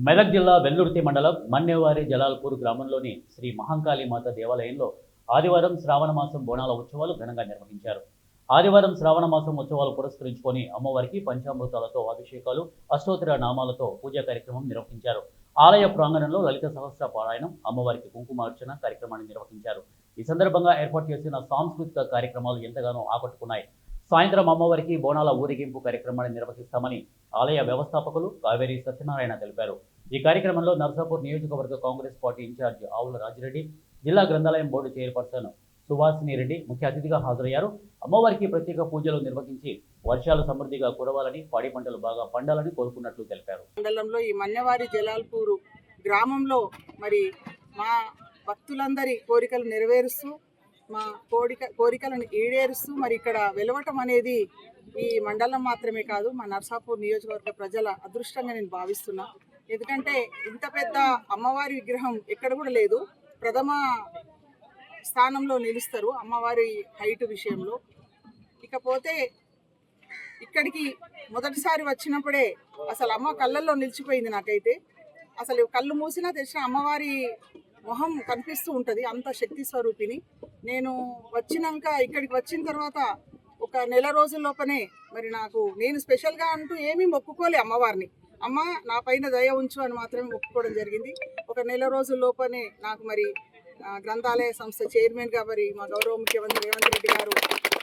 మెదక్ జిల్లా వెల్లుర్తి మండలం మన్నేవారి జలాల్పూర్ గ్రామంలోని శ్రీ మహంకాళి మాత దేవాలయంలో ఆదివారం శ్రావణ మాసం బోనాల ఉత్సవాలు ఘనంగా నిర్వహించారు. ఆదివారం శ్రావణ మాసం ఉత్సవాలు పురస్కరించుకొని అమ్మవారికి పంచామృతాలతో అభిషేకాలు, అష్టోత్తర నామాలతో పూజా కార్యక్రమం నిర్వహించారు. ఆలయ ప్రాంగణంలో లలిత సహస్ర పారాయణం, అమ్మవారికి కుంకుమార్చన కార్యక్రమాన్ని నిర్వహించారు. ఈ సందర్భంగా ఏర్పాటు చేసిన సాంస్కృతిక కార్యక్రమాలు ఎంతగానో ఆకట్టుకున్నాయి. సాయంత్రం అమ్మవారికి బోనాల ఊరేగింపు కార్యక్రమాన్ని నిర్వహిస్తామని ఆలయ వ్యవస్థాపకులు కావేరి సత్యనారాయణ తెలిపారు. ఈ కార్యక్రమంలో నర్సాపూర్ నియోజకవర్గ కాంగ్రెస్ పార్టీ ఇన్ఛార్జి ఆవుల రాజిరెడ్డి, జిల్లా గ్రంథాలయం బోర్డు చైర్పర్సన్ సువాసిని రెడ్డి ముఖ్య అతిథిగా హాజరయ్యారు. అమ్మవారికి ప్రత్యేక పూజలు నిర్వహించి వర్షాలు సమృద్ధిగా కురవాలని, పాడి పంటలు బాగా పండాలని కోరుకున్నట్లు తెలిపారు. మండలంలో ఈ మన్నెవారి జలాల్పూరు గ్రామంలో మరి మా భక్తులందరి కోరికలు నెరవేరుస్తూ, మా కోరికలను ఈడేరుస్తూ మరి ఇక్కడ వెలవటం అనేది ఈ మండలం మాత్రమే కాదు, మా నర్సాపూర్ నియోజకవర్గ ప్రజల అదృష్టంగా నేను భావిస్తున్నా. ఎందుకంటే ఇంత పెద్ద అమ్మవారి విగ్రహం ఎక్కడ కూడా లేదు. ప్రథమ స్థానంలో నిలుస్తారు అమ్మవారి హైట్ విషయంలో. ఇకపోతే ఇక్కడికి మొదటిసారి వచ్చినప్పుడే అసలు అమ్మ కళ్ళల్లో నిలిచిపోయింది నాకైతే. అసలు కళ్ళు మూసినా తెచ్చిన అమ్మవారి మొహం కనిపిస్తూ ఉంటుంది, అంత శక్తి స్వరూపిణి. నేను వచ్చినాక ఇక్కడికి వచ్చిన తర్వాత ఒక నెల రోజుల లోపనే మరి నేను స్పెషల్గా అంటూ ఏమీ మొక్కుకోలే అమ్మవారిని. అమ్మ నా పైన దయ ఉంచు అని మాత్రమే మొక్కుకోవడం జరిగింది. ఒక నెల రోజుల లోపనే నాకు మరి గ్రంథాలయ సంస్థ చైర్మన్గా మరి మా గౌరవ ముఖ్యమంత్రి రేవంత్ రెడ్డి గారు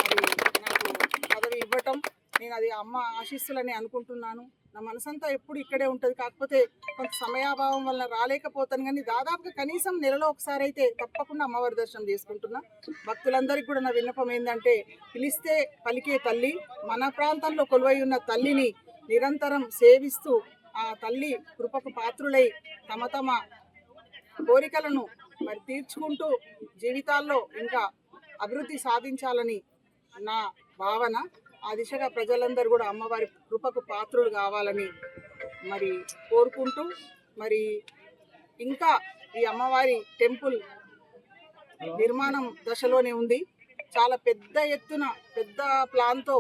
మరి నాకు పదవి ఇవ్వటం, నేను అది అమ్మ ఆశీస్సులని అనుకుంటున్నాను. నా మనసంతా ఎప్పుడు ఇక్కడే ఉంటుంది. కాకపోతే కొంత సమయాభావం వల్ల రాలేకపోతాను, కానీ దాదాపుగా కనీసం నెలలో ఒకసారి అయితే తప్పకుండా అమ్మవారి దర్శనం చేసుకుంటున్నా. భక్తులందరికీ కూడా నా విన్నపం ఏంటంటే, పిలిస్తే పలికే తల్లి, మన ప్రాంతంలో కొలువై ఉన్న తల్లిని నిరంతరం సేవిస్తూ ఆ తల్లి కృపకు పాత్రులై తమ కోరికలను మరి తీర్చుకుంటూ జీవితాల్లో ఇంకా అభివృద్ధి సాధించాలని నా భావన. ఆ దిశగా ప్రజలందరూ కూడా అమ్మవారి కృపకు పాత్రులు కావాలని మరి కోరుకుంటూ, మరి ఇంకా ఈ అమ్మవారి టెంపుల్ నిర్మాణం దశలోనే ఉంది. చాలా పెద్ద ఎత్తున పెద్ద ప్లాన్తో